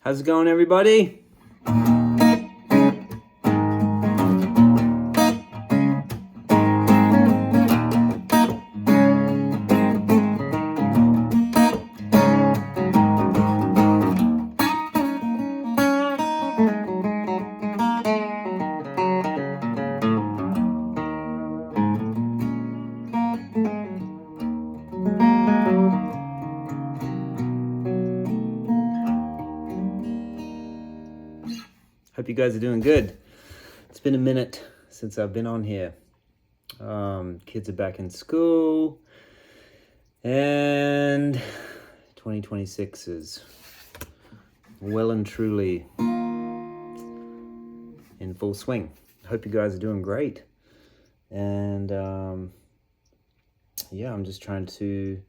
How's it going, everybody? Hope you guys are doing good. It's been a minute since I've been on here. Kids are back in school, and 2026 is well and truly in full swing. Hope you guys are doing great. And yeah, I'm just trying to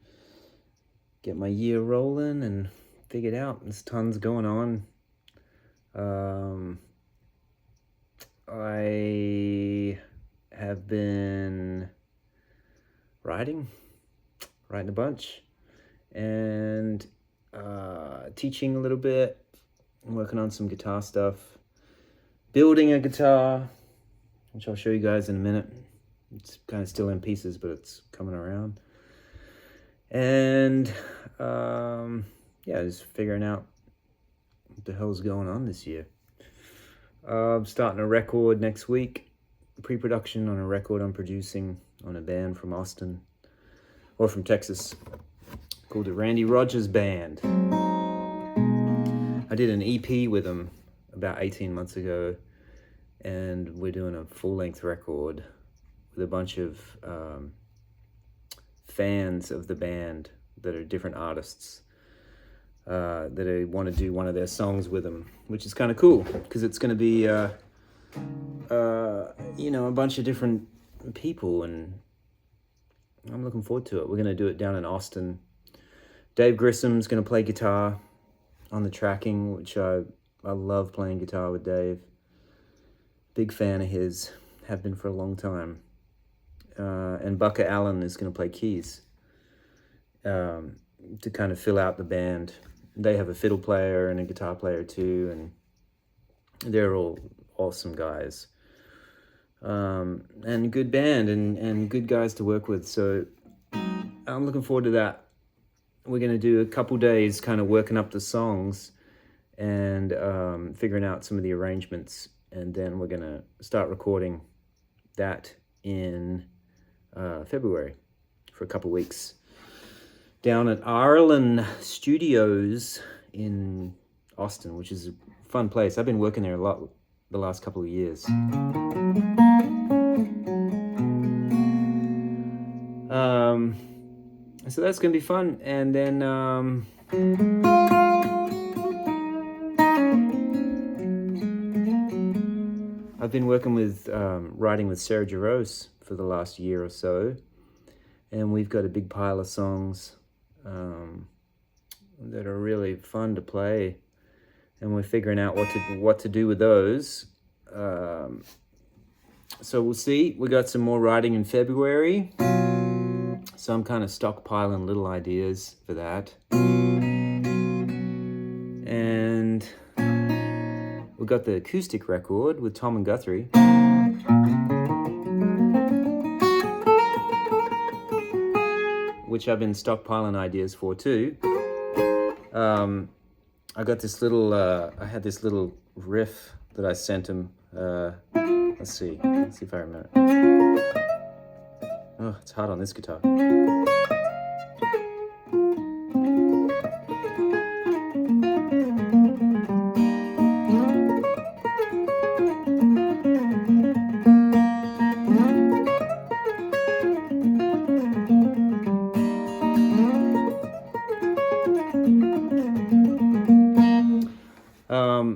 get my year rolling and figure it out. There's tons going on. I have been writing a bunch, and teaching a little bit. I'm working on some guitar stuff, building a guitar, which I'll show you guys in a minute. It's kind of still in pieces, but it's coming around. And yeah, just figuring out what the hell's going on this year. I'm starting a record next week, pre-production on a record I'm producing on a band from Austin, or from Texas, called the Randy Rogers Band. I did an EP with them about 18 months ago, and we're doing a full-length record with a bunch of fans of the band that are different artists. That I want to do one of their songs with them, which is kind of cool because it's going to be, you know, a bunch of different people, and I'm looking forward to it. We're going to do it down in Austin. Dave Grissom's going to play guitar on the tracking, which I love playing guitar with Dave. Big fan of his, have been for a long time. And Bukovac Allen is going to play keys to kind of fill out the band. They have a fiddle player and a guitar player too, and they're all awesome guys. And good band and good guys to work with. So I'm looking forward to that. We're going to do a couple days kind of working up the songs and figuring out some of the arrangements. And then we're going to start recording that in February for a couple weeks, down at Ireland Studios in Austin, which is a fun place. I've been working there a lot the last couple of years. So that's going to be fun. And then I've been working with writing with Sarah Jarose for the last year or so, and we've got a big pile of songs that are really fun to play, and we're figuring out what to do with those. So we'll see. We got some more writing in February, so I'm kind of stockpiling little ideas for that. And we got the acoustic record with Tom and Guthrie, which I've been stockpiling ideas for too. I got this little, I had this little riff that I sent him. Let's see if I remember. Oh, it's hard on this guitar.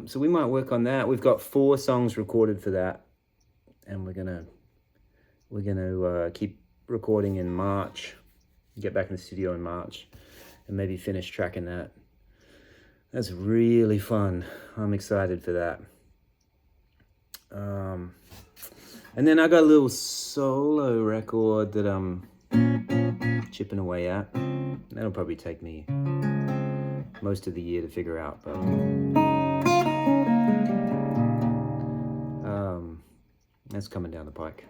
So we might work on that. We've got 4 songs recorded for that, and we're gonna keep recording in March. Get back in the studio in March, and maybe finish tracking that. That's really fun. I'm excited for that. And then I got a little solo record that I'm chipping away at. That'll probably take me most of the year to figure out, but That's coming down the pike.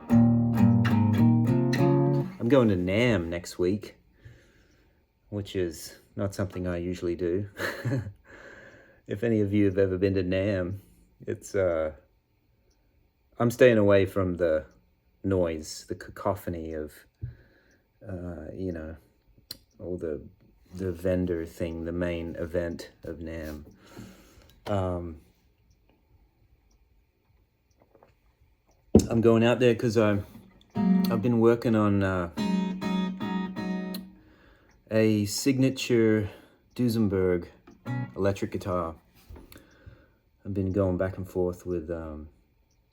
I'm going to NAMM next week, which is not something I usually do. If any of you have ever been to NAMM, it's I'm staying away from the noise, the cacophony of all the vendor thing, the main event of NAMM. I'm going out there because I've been working on a signature Duesenberg electric guitar. I've been going back and forth with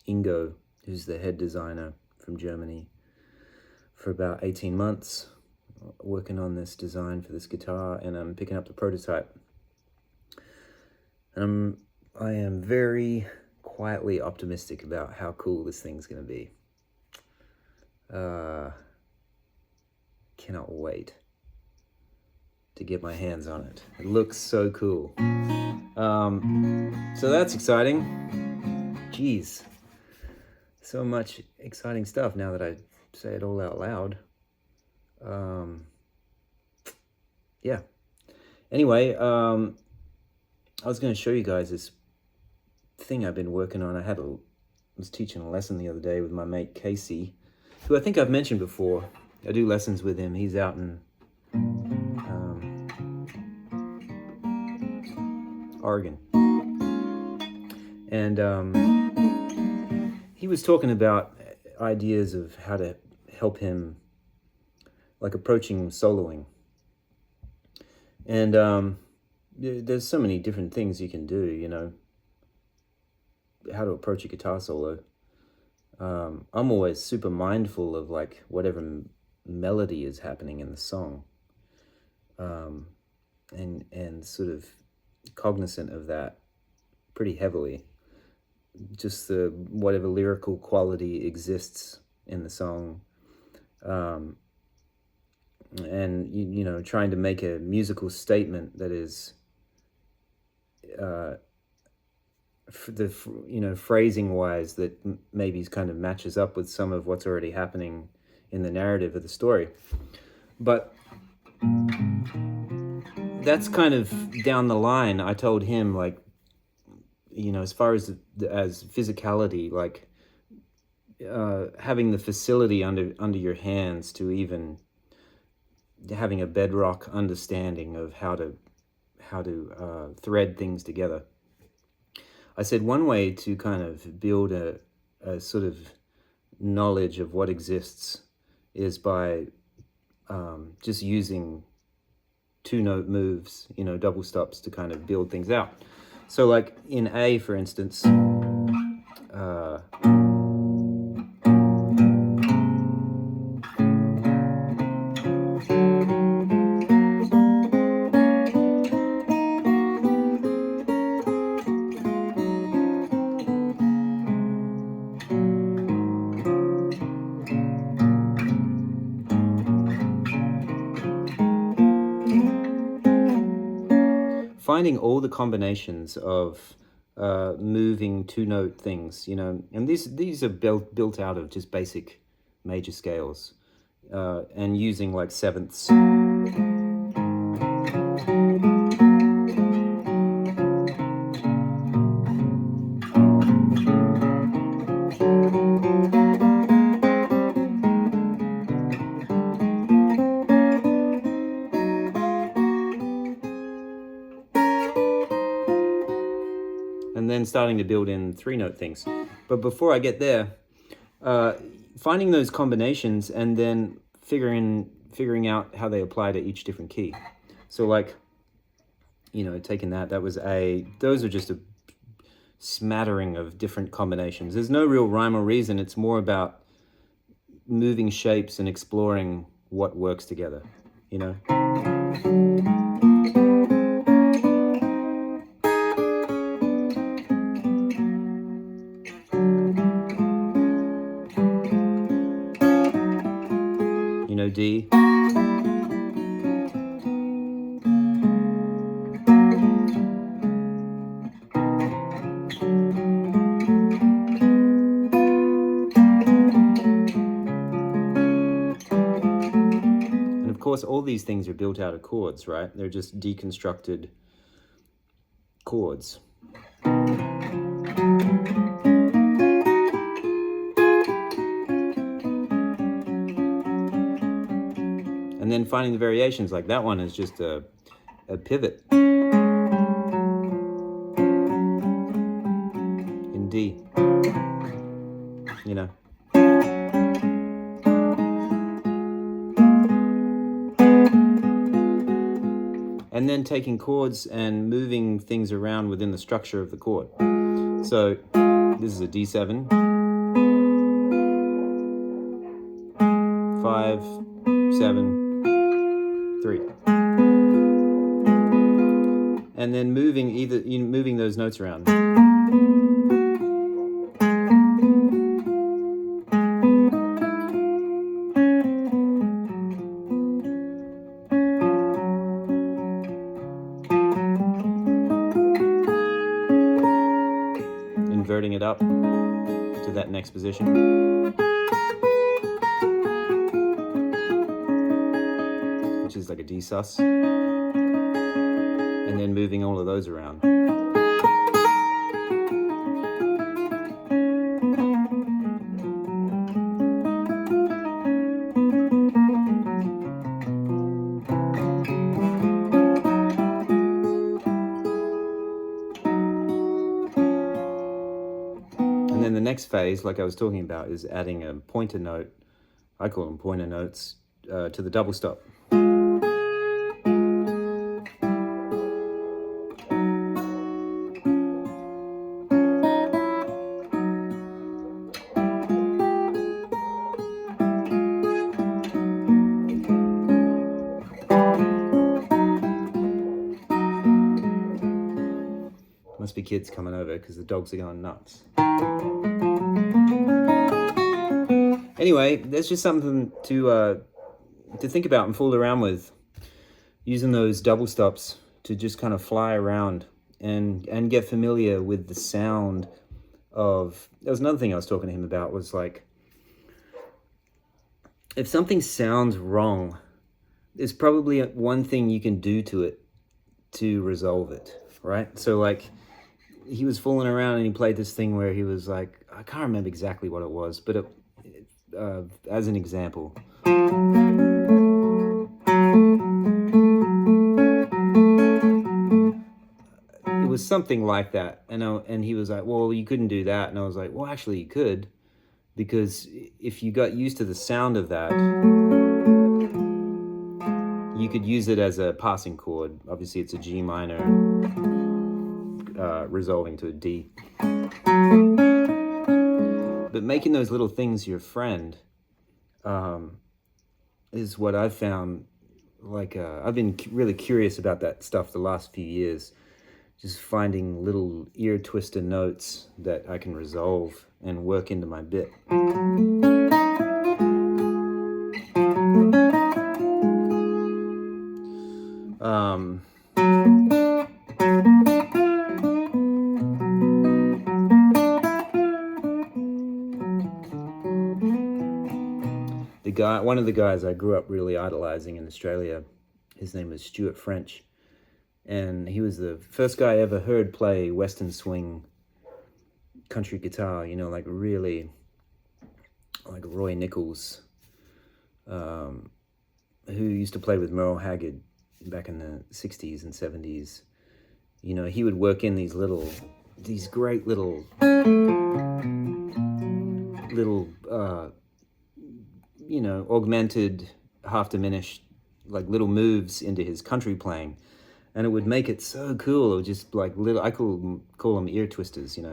Ingo, who's the head designer from Germany, for about 18 months, working on this design for this guitar, and I'm picking up the prototype. And I am very quietly optimistic about how cool this thing's going to be. Cannot wait to get my hands on it. It looks so cool. So that's exciting. Jeez. So much exciting stuff now that I say it all out loud. Yeah. Anyway, I was going to show you guys this thing I've been working on. I was teaching a lesson the other day with my mate Casey, who I think I've mentioned before. I do lessons with him. He's out in Oregon. And he was talking about ideas of how to help him, like approaching soloing. And there's so many different things you can do, how to approach a guitar solo. I'm always super mindful of like whatever melody is happening in the song, and sort of cognizant of that pretty heavily. Just the whatever lyrical quality exists in the song, and trying to make a musical statement that is phrasing wise that maybe kind of matches up with some of what's already happening in the narrative of the story. But that's kind of down the line. I told him, like, as far as physicality, like having the facility under your hands to even having a bedrock understanding of how to thread things together. I said one way to kind of build a sort of knowledge of what exists is by just using two-note moves, double stops to kind of build things out. So like in A, for instance, finding all the combinations of moving two-note things, and these are built out of just basic major scales, and using like sevenths. And then starting to build in three-note things. But before I get there, finding those combinations and then figuring out how they apply to each different key. So like, taking that was A. Those are just a smattering of different combinations. There's no real rhyme or reason. It's more about moving shapes and exploring what works together, D. course, all these things are built out of chords, right? They're just deconstructed chords. And then finding the variations, like that one is just a pivot in D, you know. And then taking chords and moving things around within the structure of the chord. So this is a D7, 5, 7, 3, and then moving those notes around. Inverting it up to that next position, which is like a D sus, and then moving all of those around. And then the next phase, like I was talking about, is adding a pointer note, I call them pointer notes, to the double stop. Must be kids coming over because the dogs are going nuts. Anyway, there's just something to think about and fool around with, using those double stops to just kind of fly around and get familiar with the sound of. There was another thing I was talking to him about, was like, if something sounds wrong, there's probably one thing you can do to it to resolve it, right? So like, he was fooling around and he played this thing where he was like, I can't remember exactly what it was, but as an example, it was something like that, and he was like, well, you couldn't do that, and I was like, well, actually you could, because if you got used to the sound of that, you could use it as a passing chord. Obviously it's a G minor, resolving to a D. But making those little things your friend is what I've found. Like, I've been really curious about that stuff the last few years. Just finding little ear twister notes that I can resolve and work into my bit. One of the guys I grew up really idolizing in Australia, his name was Stuart French, and he was the first guy I ever heard play Western swing country guitar, you know, like really like Roy Nichols, who used to play with Merle Haggard back in the 60s and 70s. You know, he would work in these great little you know, augmented, half diminished, like little moves into his country playing, and it would make it so cool. It would just like little, I call them ear twisters, you know.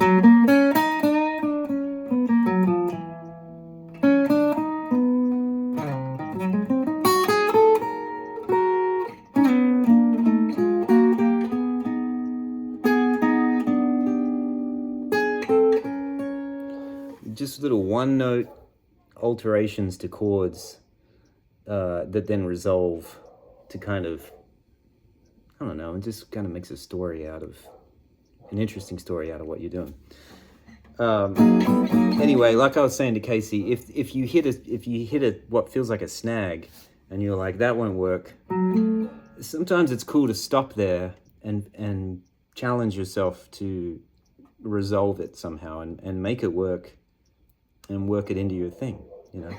Just little one note alterations to chords that then resolve to kind of, I don't know, it just kind of makes an interesting story out of what you're doing. Anyway, like I was saying to Casey, if you hit what feels like a snag, and you're like, that won't work. Sometimes it's cool to stop there and challenge yourself to resolve it somehow and make it work and work it into your thing, you know.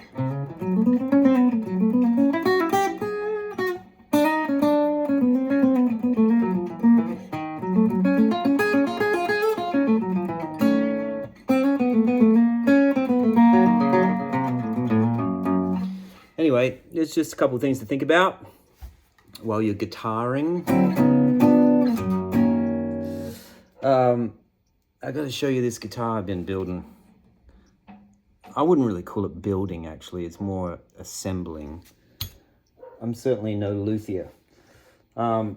Anyway, there's just a couple of things to think about while you're guitaring. I got to show you this guitar I've been building. I wouldn't really call it building, actually. It's more assembling. I'm certainly no luthier. But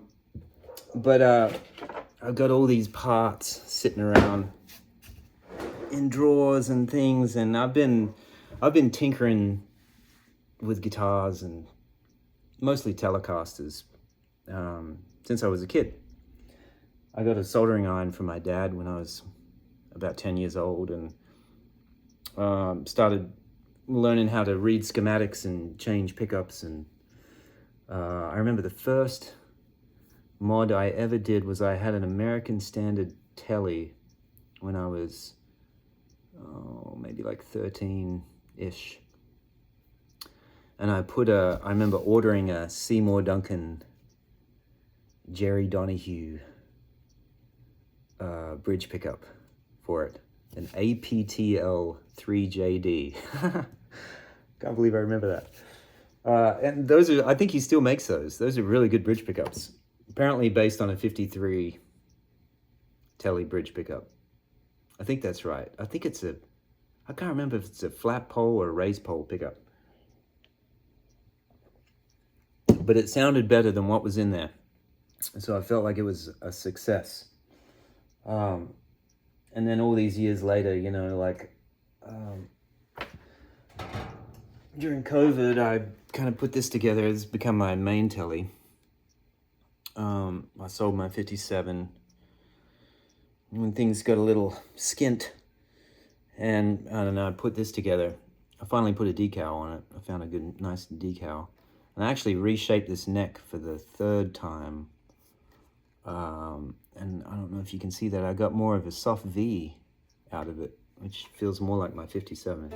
I've got all these parts sitting around in drawers and things, and I've been tinkering with guitars and mostly Telecasters since I was a kid. I got a soldering iron from my dad when I was about 10 years old, and started learning how to read schematics and change pickups. And I remember the first mod I ever did was I had an American Standard Telly when I was maybe like 13-ish. And I remember ordering a Seymour Duncan Jerry Donahue bridge pickup for it. An APTL 3JD. Can't believe I remember that. And those are, I think he still makes those. Those are really good bridge pickups. Apparently based on a 53 Telly bridge pickup. I think that's right. I can't remember if it's a flat pole or a raised pole pickup. But it sounded better than what was in there. So I felt like it was a success. And then all these years later, you know, like during COVID, I kind of put this together. It's become my main Telly. I sold my 57 when things got a little skint. And I don't know, I put this together. I finally put a decal on it. I found a good, nice decal. And I actually reshaped this neck for the third time. And I don't know if you can see that. I got more of a soft V out of it, which feels more like my 57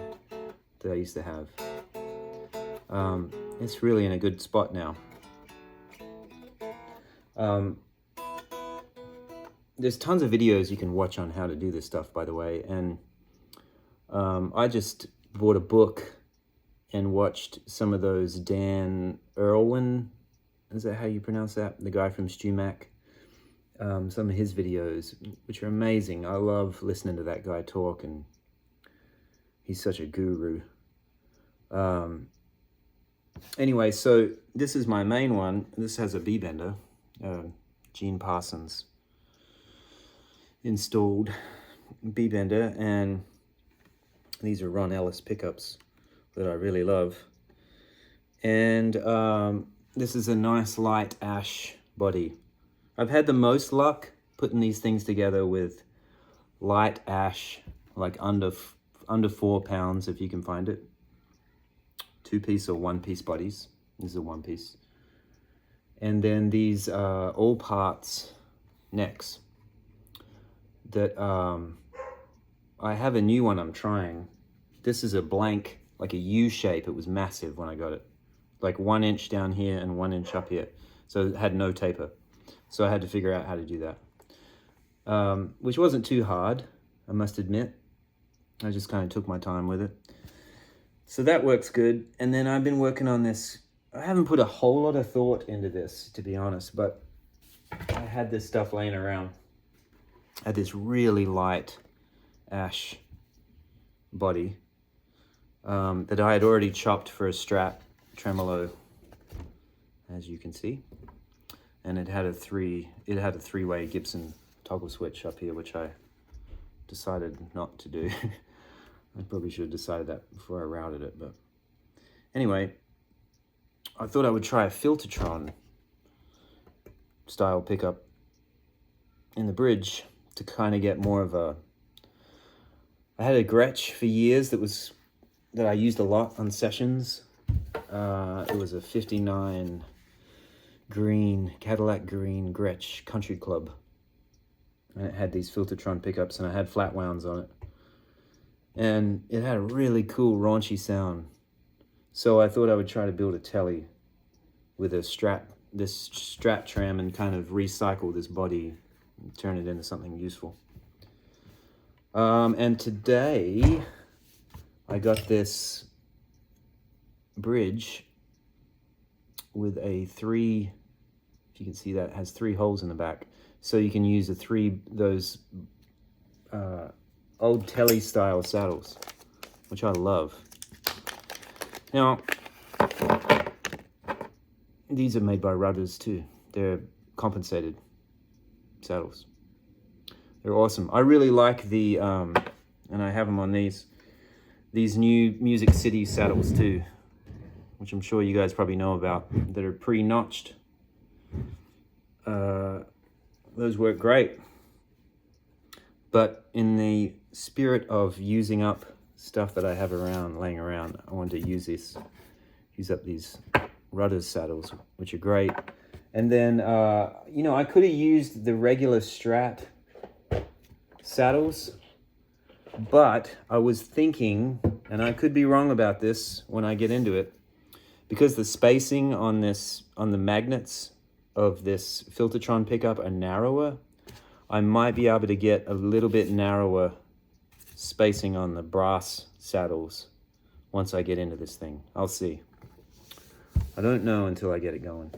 that I used to have. It's really in a good spot now. There's tons of videos you can watch on how to do this stuff, by the way. And I just bought a book and watched some of those Dan Irwin, is that how you pronounce that? The guy from StewMac. Some of his videos, which are amazing. I love listening to that guy talk, and he's such a guru. Anyway, so this is my main one. This has a B-bender, Gene Parsons installed B-bender, and these are Ron Ellis pickups that I really love. And this is a nice light ash body. I've had the most luck putting these things together with light ash, like under 4 pounds if you can find it. 2-piece or 1-piece bodies. This is a 1-piece. And then these all parts necks that I have a new one I'm trying. This is a blank, like a U shape. It was massive when I got it. Like 1 inch down here and 1 inch up here. So it had no taper. So I had to figure out how to do that. Which wasn't too hard, I must admit. I just kind of took my time with it. So that works good. And then I've been working on this. I haven't put a whole lot of thought into this, to be honest, but I had this stuff laying around. I had this really light ash body that I had already chopped for a Strat tremolo, as you can see. And it had a three-way Gibson toggle switch up here, which I decided not to do. I probably should have decided that before I routed it, but anyway, I thought I would try a Filtertron style pickup in the bridge to kind of get more of a... I had a Gretsch for years that I used a lot on sessions, It was a 59 green, Cadillac green Gretsch Country Club. And it had these Filtertron pickups, and I had flat wounds on it. And it had a really cool raunchy sound. So I thought I would try to build a telly with this Strat tram, and kind of recycle this body and turn it into something useful. And today I got this bridge with a if you can see that, it has 3 holes in the back. So you can use those old telly style saddles, which I love. Now, these are made by Rudders too. They're compensated saddles. They're awesome. I really like the, and I have them on these new Music City saddles too, which I'm sure you guys probably know about, that are pre-notched. Those work great. But in the spirit of using up stuff that I have laying around, I wanted to use up these Rudders saddles, which are great. And then, I could have used the regular Strat saddles, but I was thinking, and I could be wrong about this when I get into it, because the spacing on the magnets of this Filtertron pickup are narrower, I might be able to get a little bit narrower spacing on the brass saddles once I get into this thing. I'll see. I don't know until I get it going.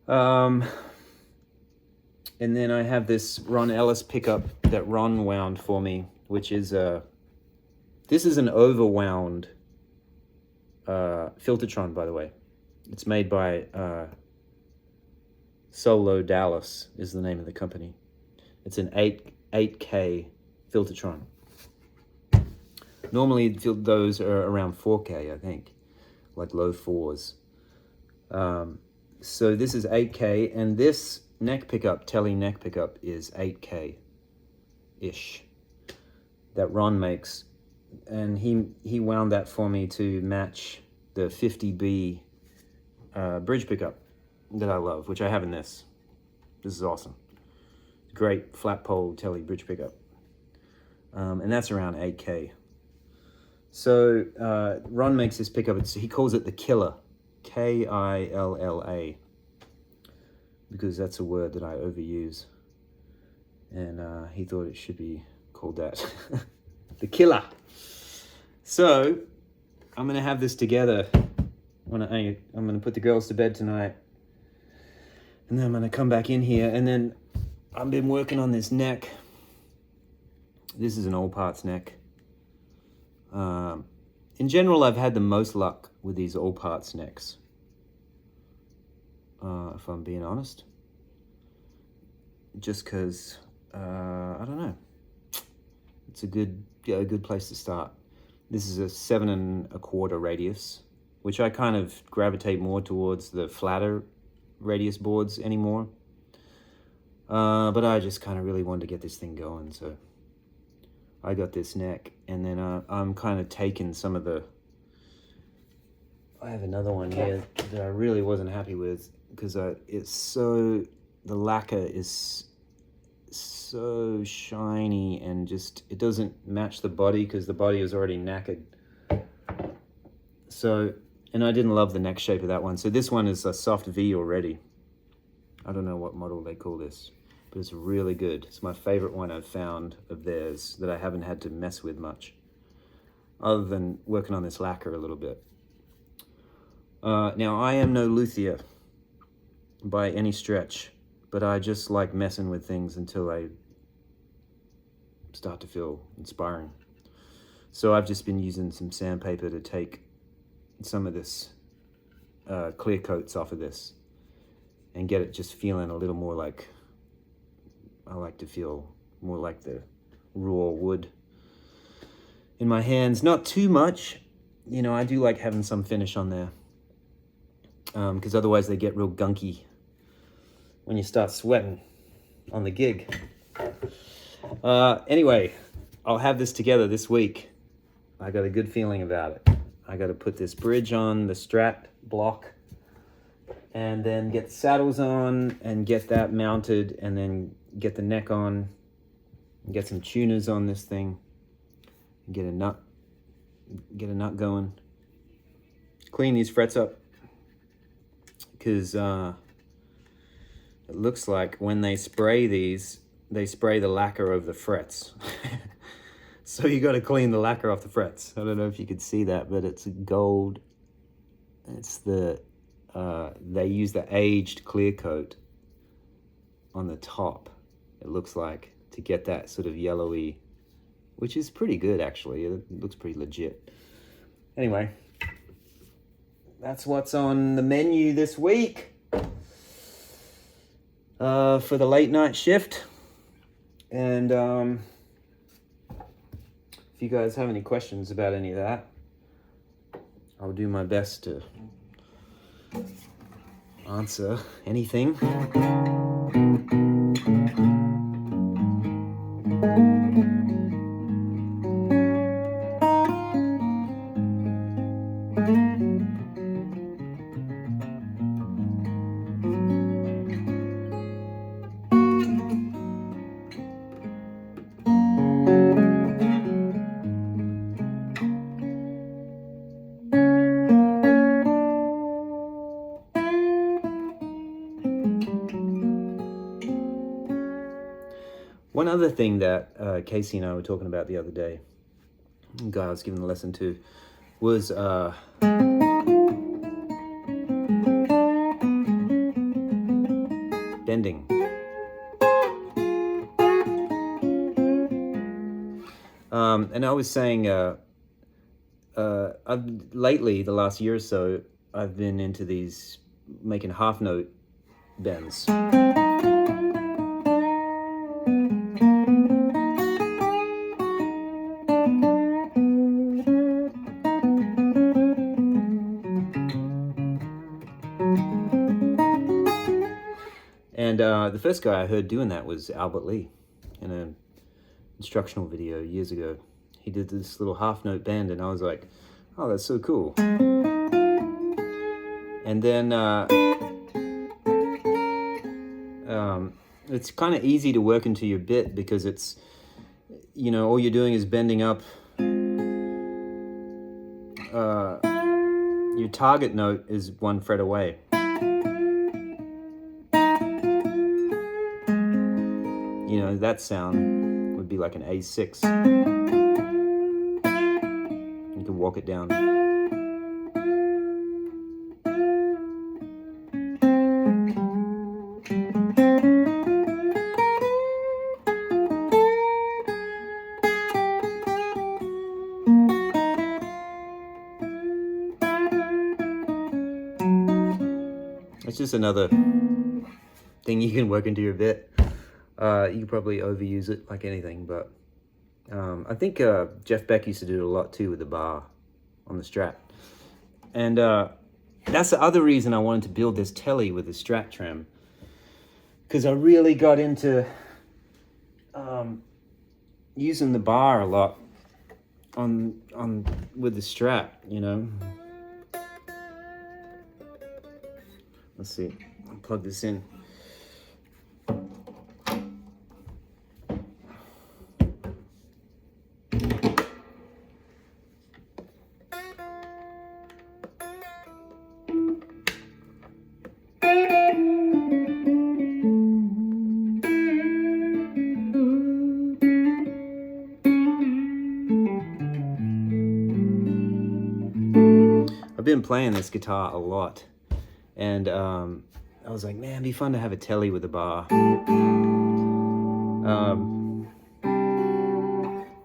And then I have this Ron Ellis pickup that Ron wound for me, which is this is an overwound Filtertron, by the way. It's made by Solo Dallas is the name of the company. It's an 8K Filtertron. Normally those are around 4K, I think, like low 4s. So this is 8K, and this telly neck pickup is 8K-ish that Ron makes. And he wound that for me to match the 50B bridge pickup that I love, which I have in this. This is awesome. Great flat pole telly bridge pickup. And that's around 8K. So Ron makes this pickup. He calls it the Killer, Killa, because that's a word that I overuse. And he thought it should be called that. The Killer. So I'm going to have this together when I'm going to put the girls to bed tonight. And then I'm going to come back in here. And then I've been working on this neck. This is an all parts neck. In general, I've had the most luck with these all parts necks. If I'm being honest. Just because, I don't know. It's a good place to start. This is a 7 1/4 radius, which I kind of gravitate more towards the flatter radius boards anymore. But I just kind of really wanted to get this thing going, so I got this neck, and then I'm kind of taking some of the... I have another one here that I really wasn't happy with, because the lacquer is so shiny, and just it doesn't match the body because the body is already knackered. So, and I didn't love the neck shape of that one. So this one is a soft V already. I don't know what model they call this, but it's really good. It's my favorite one I've found of theirs that I haven't had to mess with much, other than working on this lacquer a little bit. Now, I am no luthier by any stretch, but I just like messing with things until I start to feel inspiring. So I've just been using some sandpaper to take some of this clear coats off of this and get it just feeling a little more like, I like to feel more like the raw wood in my hands. Not too much, I do like having some finish on there, because otherwise they get real gunky when you start sweating on the gig. Anyway, I'll have this together this week. I got a good feeling about it. I got to put this bridge on the Strat block, and then get the saddles on and get that mounted, and then get the neck on, and get some tuners on this thing, and get a nut going. Clean these frets up, because it looks like when they spray these, they spray the lacquer over the frets. So you got to clean the lacquer off the frets. I don't know if you could see that, but it's gold. It's the they use the aged clear coat on the top, it looks like, to get that sort of yellowy, which is pretty good actually. It looks pretty legit. Anyway, that's what's on the menu this week for the late night shift. And if you guys have any questions about any of that, I'll do my best to answer anything. One other thing that Casey and I were talking about the other day, the guy I was giving the lesson to, was bending. And I was saying, lately, the last year or so, I've been into these making half note bends. And the first guy I heard doing that was Albert Lee in an instructional video years ago. He did this little half note bend, and I was like, oh, that's so cool. And then it's kind of easy to work into your bit, because it's, you know, all you're doing is bending up your target note is one fret away. You know, that sound would be like an A6. You can walk it down. It's just another thing you can work into your bit. You could probably overuse it like anything, but I think Jeff Beck used to do it a lot too with the bar on the Strat. And that's the other reason I wanted to build this telly with the Strat trem, because I really got into using the bar a lot on with the Strat, you know. Let's see, I'll plug this in. I've been playing this guitar a lot, and I was like, man, it'd be fun to have a telly with a bar.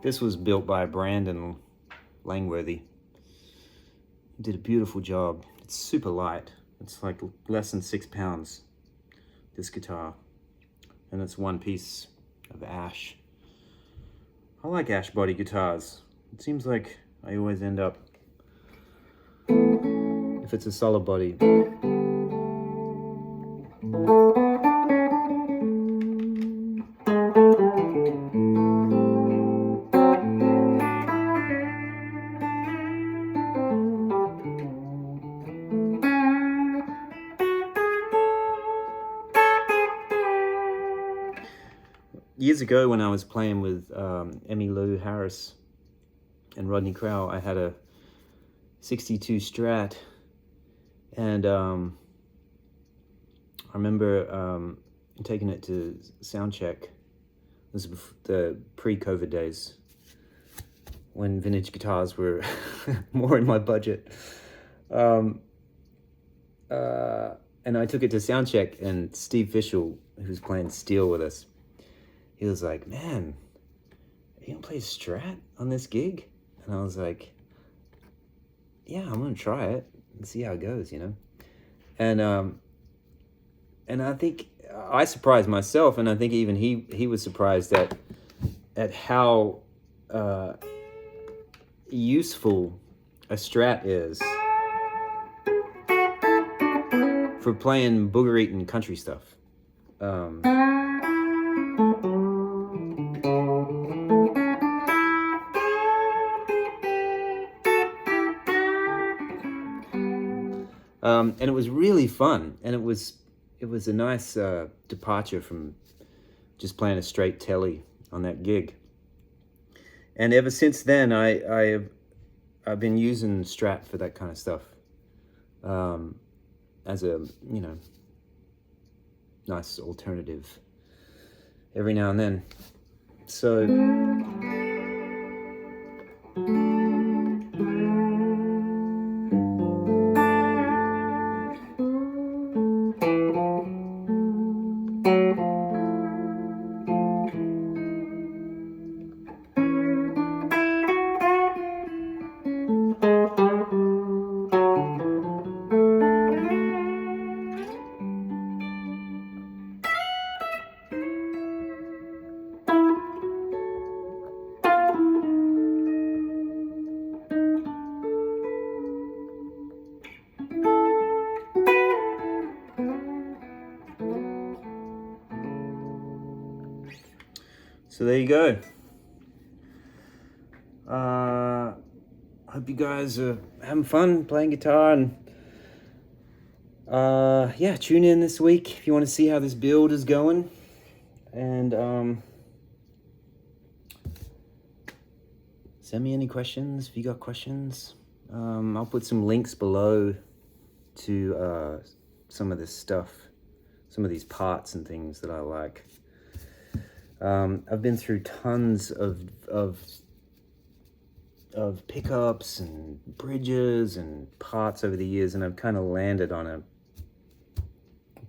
This was built by Brandon Langworthy. He did a beautiful job. It's super light. It's like less than 6 pounds, this guitar. And it's one piece of ash. I like ash body guitars. It seems like I always end up, if it's a solid body, years ago when I was playing with Emmylou Harris and Rodney Crowell, I had a 62 Strat, and I remember taking it to sound check. This was the pre-COVID days when vintage guitars were more in my budget. And I took it to sound check, and Steve Fishel, who's playing steel with us, he was like, "Man, are you gonna play a Strat on this gig?" And I was like, "Yeah, I'm gonna try it and see how it goes, you know." And I think I surprised myself, and I think even he was surprised at how useful a Strat is for playing booger-eating country stuff. And it was really fun, and it was a nice departure from just playing a straight telly on that gig. And ever since then, I've been using Strat for that kind of stuff, as a, you know, nice alternative every now and then. So there you go. Hope you guys are having fun playing guitar, and yeah, tune in this week if you want to see how this build is going. And send me any questions if you got questions. I'll put some links below to some of this stuff, some of these parts and things that I like. I've been through tons of pickups and bridges and parts over the years, and I've kind of landed on a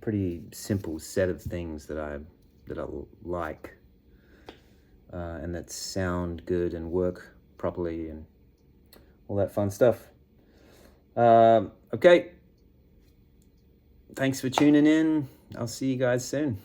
pretty simple set of things that I like, and that sound good and work properly and all that fun stuff. Okay, thanks for tuning in. I'll see you guys soon.